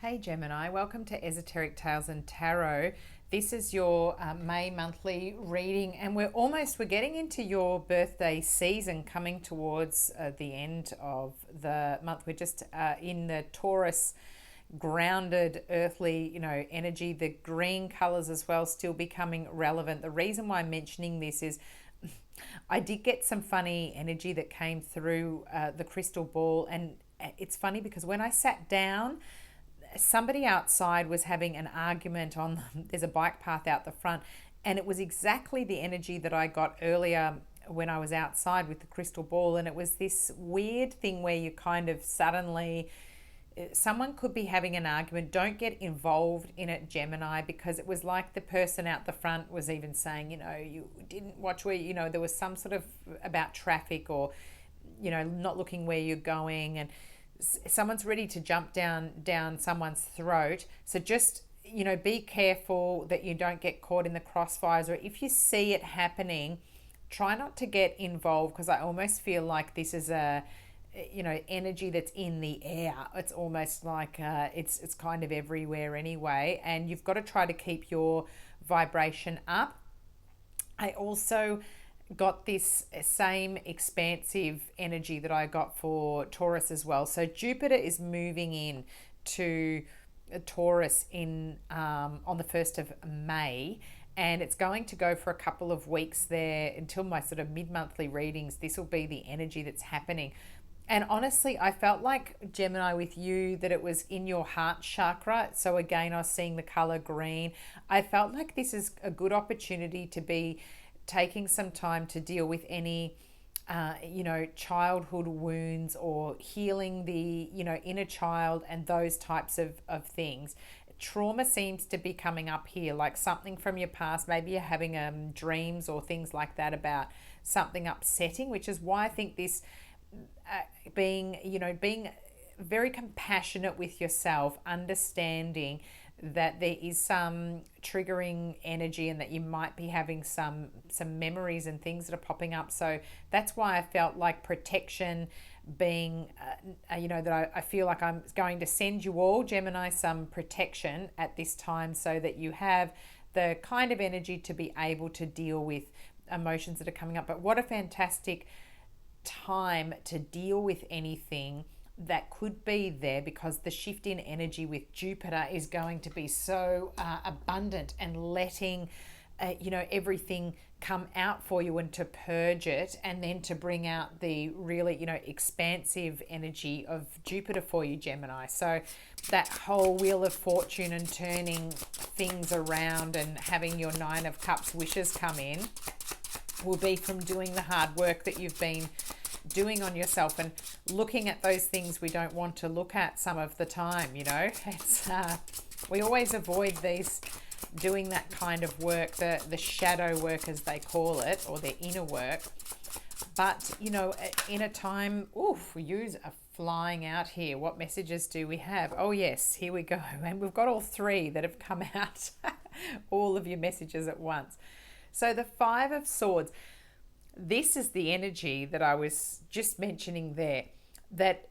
Hey Gemini, welcome to Esoteric Tales and Tarot. This is your May monthly reading, and we're getting into your birthday season, coming towards the end of the month. We're just in the Taurus grounded earthly energy. The green colors as well still becoming relevant. The reason why I'm mentioning this is I did get some funny energy that came through the crystal ball, and it's funny because when I sat down, somebody outside was having an argument on there's a bike path out the front, and it was exactly the energy that I got earlier when I was outside with the crystal ball. And it was this weird thing where you kind of suddenly, someone could be having an argument. Don't get involved in it, Gemini, because it was like the person out the front was even saying, you didn't watch where, there was some sort of about traffic, or not looking where you're going, and someone's ready to jump down someone's throat. So just be careful that you don't get caught in the crossfires, or if you see it happening, try not to get involved, because I almost feel like this is a energy that's in the air. It's almost like it's kind of everywhere anyway, and you've got to try to keep your vibration up. I also got this same expansive energy that I got for Taurus as well. So Jupiter is moving in to Taurus in on the 1st of May, and it's going to go for a couple of weeks there until my sort of mid-monthly readings. This will be the energy that's happening. And honestly, I felt like, Gemini, with you, that it was in your heart chakra. So again, I was seeing the color green. I felt like this is a good opportunity to be taking some time to deal with any childhood wounds, or healing the inner child and those types of things. Trauma seems to be coming up here, like something from your past. Maybe you're having dreams or things like that about something upsetting, which is why I think this being very compassionate with yourself, understanding that there is some triggering energy, and that you might be having some memories and things that are popping up. So that's why I felt like protection being that I feel like I'm going to send you all, Gemini, some protection at this time, so that you have the kind of energy to be able to deal with emotions that are coming up. But what a fantastic time to deal with anything that could be there, because the shift in energy with Jupiter is going to be so abundant, and letting everything come out for you, and to purge it, and then to bring out the really expansive energy of Jupiter for you, Gemini. So that whole wheel of fortune and turning things around and having your 9 of Cups wishes come in will be from doing the hard work that you've been doing on yourself, and looking at those things we don't want to look at some of the time. It's we always avoid these, doing that kind of work, the shadow work as they call it, or their inner work. But in a time, yous are flying out here. What messages do we have? Oh yes, here we go, and we've got all 3 that have come out. All of your messages at once. So the 5 of Swords, this is the energy that I was just mentioning there, that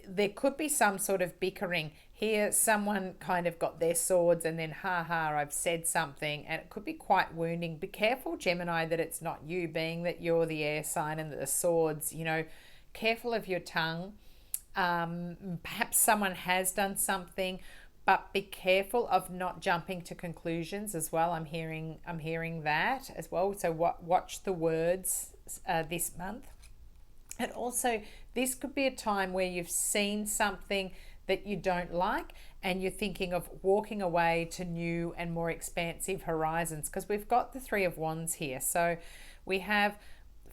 there could be some sort of bickering here. Someone kind of got their swords, and then I've said something, and it could be quite wounding. Be careful, Gemini, that it's not you, being that you're the air sign and the swords. Careful of your tongue. Perhaps someone has done something, but be careful of not jumping to conclusions as well. I'm hearing that as well. So watch the words this month. And also, this could be a time where you've seen something that you don't like, and you're thinking of walking away to new and more expansive horizons, because we've got the 3 of Wands here. So we have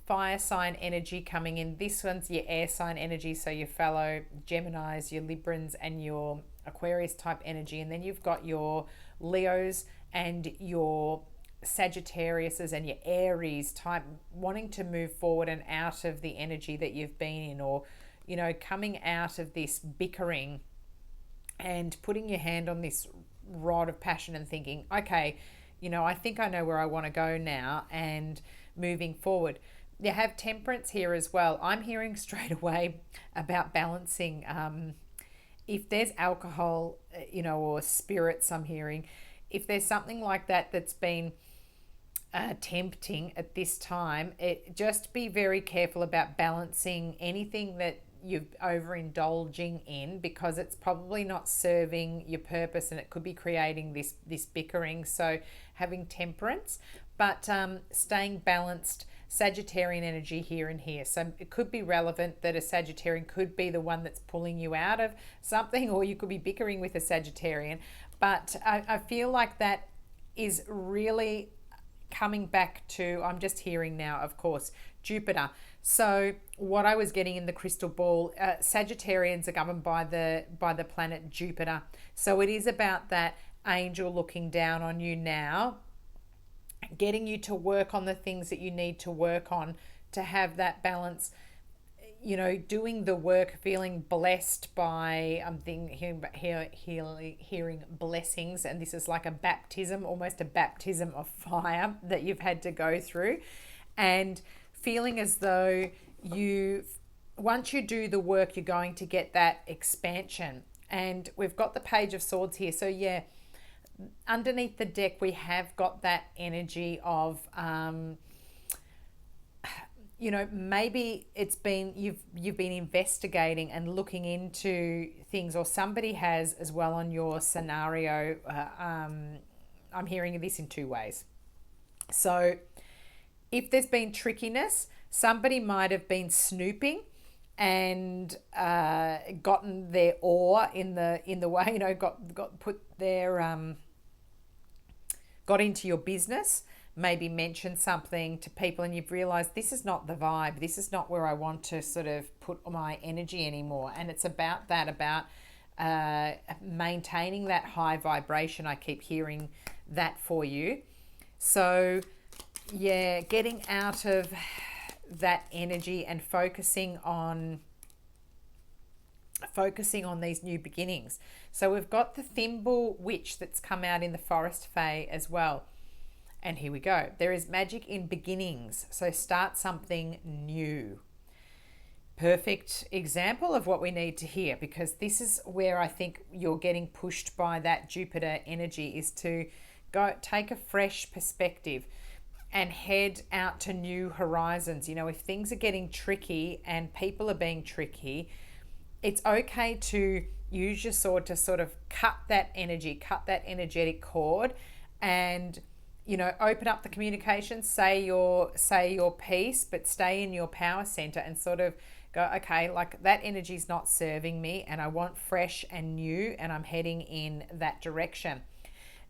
fire sign energy coming in. This one's your air sign energy, so your fellow Geminis, your Librans, and your Aquarius type energy. And then you've got your Leos and your Sagittariuses and your Aries type, wanting to move forward and out of the energy that you've been in, or coming out of this bickering and putting your hand on this rod of passion and thinking, okay, I think I know where I want to go now, and moving forward. You have Temperance here as well. I'm hearing straight away about balancing if there's alcohol or spirits I'm hearing, if there's something like that that's been tempting at this time, just be very careful about balancing anything that you're overindulging in, because it's probably not serving your purpose and it could be creating this bickering. So having temperance, but staying balanced. Sagittarian energy here and here. So it could be relevant that a Sagittarian could be the one that's pulling you out of something, or you could be bickering with a Sagittarian. But I feel like that is really coming back to, I'm just hearing now, of course, Jupiter. So what I was getting in the crystal ball, Sagittarians are governed by the planet Jupiter. So it is about that angel looking down on you now, getting you to work on the things that you need to work on to have that balance, doing the work, feeling blessed by, I'm hearing blessings, and this is like a baptism, almost a baptism of fire that you've had to go through, and feeling as though once you do the work, you're going to get that expansion. And we've got the Page of Swords here. So yeah, underneath the deck we have got that energy of maybe it's been you've been investigating and looking into things, or somebody has as well on your scenario. I'm hearing this in two ways. So if there's been trickiness, somebody might have been snooping and gotten their oar in the way, got put their got into your business, maybe mentioned something to people, and you've realized this is not the vibe, this is not where I want to sort of put my energy anymore. And it's about maintaining that high vibration. I keep hearing that for you. So yeah, getting out of that energy and focusing on these new beginnings. So we've got the Thimble Witch that's come out in the Forest Fae as well. And here we go. There is magic in beginnings. So start something new. Perfect example of what we need to hear, because this is where I think you're getting pushed by that Jupiter energy, is to go take a fresh perspective and head out to new horizons. If things are getting tricky and people are being tricky, it's okay to use your sword to sort of cut that energetic cord, and open up the communication, say your piece, but stay in your power center and sort of go, okay, like that energy is not serving me and I want fresh and new, and I'm heading in that direction.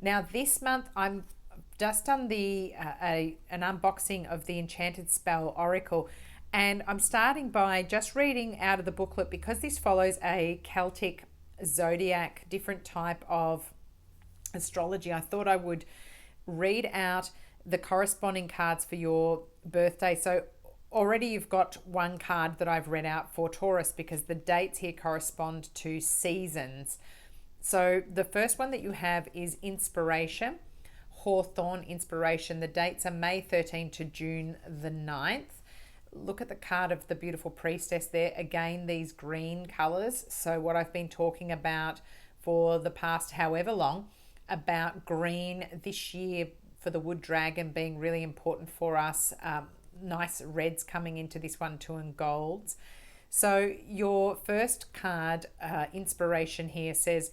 Now this month I'm just done an unboxing of the Enchanted Spell Oracle, and I'm starting by just reading out of the booklet, because this follows a Celtic zodiac, different type of astrology. I thought I would read out the corresponding cards for your birthday. So already you've got one card that I've read out for Taurus, because the dates here correspond to seasons. So the first one that you have is Inspiration, Hawthorn Inspiration. The dates are May 13 to June the 9th. Look at the card of the beautiful Priestess there. Again, these green colors. So what I've been talking about for the past however long about green this year for the wood dragon being really important for us. Nice reds coming into this one too, and golds. So your first card, Inspiration, here says,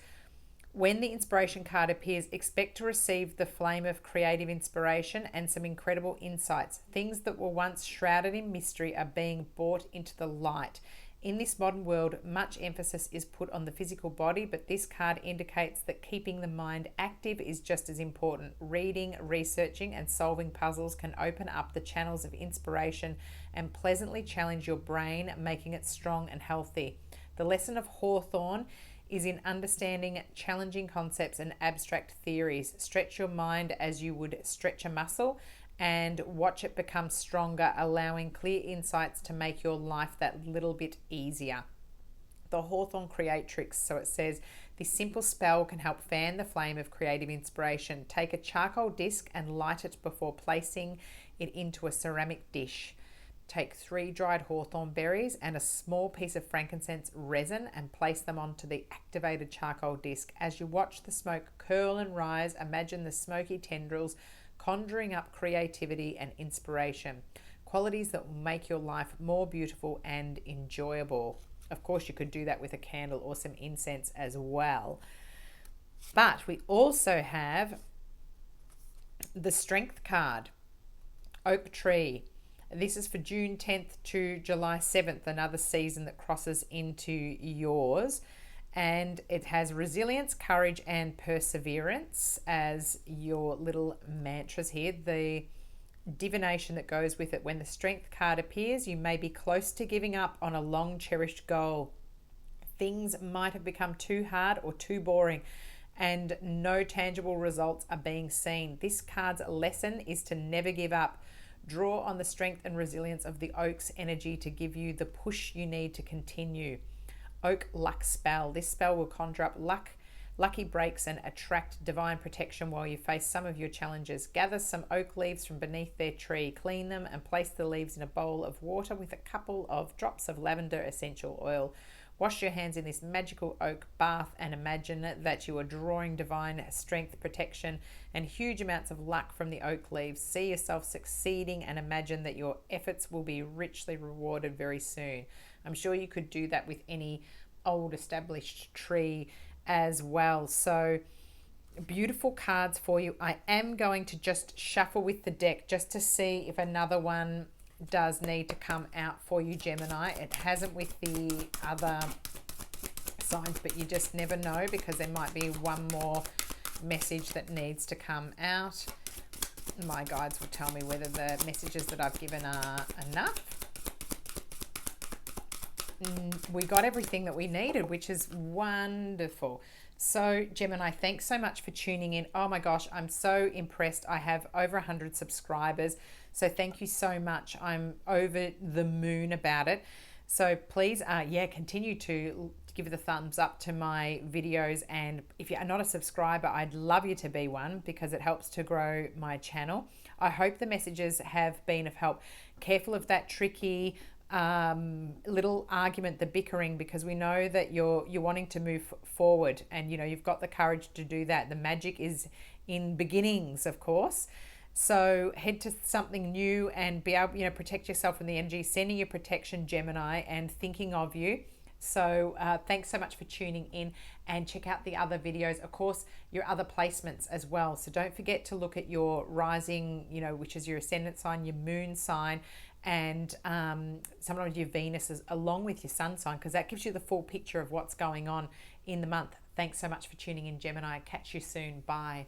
when the Inspiration card appears, expect to receive the flame of creative inspiration and some incredible insights. Things that were once shrouded in mystery are being brought into the light. In this modern world, much emphasis is put on the physical body, but this card indicates that keeping the mind active is just as important. Reading, researching, and solving puzzles can open up the channels of inspiration and pleasantly challenge your brain, making it strong and healthy. The lesson of Hawthorn is in understanding challenging concepts and abstract theories. Stretch your mind as you would stretch a muscle, and watch it become stronger, allowing clear insights to make your life that little bit easier. The Hawthorn Creatrix, so it says, this simple spell can help fan the flame of creative inspiration. Take a charcoal disc and light it before placing it into a ceramic dish. take 3 dried hawthorn berries and a small piece of frankincense resin and place them onto the activated charcoal disc. As you watch the smoke curl and rise, imagine the smoky tendrils conjuring up creativity and inspiration, qualities that will make your life more beautiful and enjoyable. Of course, you could do that with a candle or some incense as well. But we also have the Strength card, Oak Tree. This is for June 10th to July 7th, another season that crosses into yours. And it has resilience, courage, and perseverance as your little mantras here. The divination that goes with it: when the Strength card appears, you may be close to giving up on a long cherished goal. Things might have become too hard or too boring, and no tangible results are being seen. This card's lesson is to never give up. Draw on the strength and resilience of the oak's energy to give you the push you need to continue. Oak luck spell. This spell will conjure up lucky breaks and attract divine protection while you face some of your challenges. Gather some oak leaves from beneath their tree, clean them, and place the leaves in a bowl of water with a couple of drops of lavender essential oil. Wash your hands in this magical oak bath and imagine that you are drawing divine strength, protection, and huge amounts of luck from the oak leaves. See yourself succeeding and imagine that your efforts will be richly rewarded very soon. I'm sure you could do that with any old established tree as well. So beautiful cards for you. I am going to just shuffle with the deck just to see if another one does need to come out for you, Gemini. It hasn't with the other signs, but you just never know, because there might be one more message that needs to come out. My guides will tell me whether the messages that I've given are enough. We got everything that we needed, which is wonderful. So Gemini, thanks so much for tuning in. Oh my gosh, I'm so impressed. I have over 100 subscribers. So thank you so much. I'm over the moon about it. So please, continue to give the thumbs up to my videos. And if you're not a subscriber, I'd love you to be one, because it helps to grow my channel. I hope the messages have been of help. Careful of that tricky little argument, the bickering, because we know that you're wanting to move forward, and you've got the courage to do that. The magic is in beginnings, of course. So head to something new and be able, protect yourself from the energy. Sending you protection, Gemini, and thinking of you. So thanks so much for tuning in, and check out the other videos, of course, your other placements as well. So don't forget to look at your rising, which is your ascendant sign, your moon sign, and sometimes your Venus is along with your sun sign, because that gives you the full picture of what's going on in the month. Thanks so much for tuning in, Gemini. Catch you soon. Bye.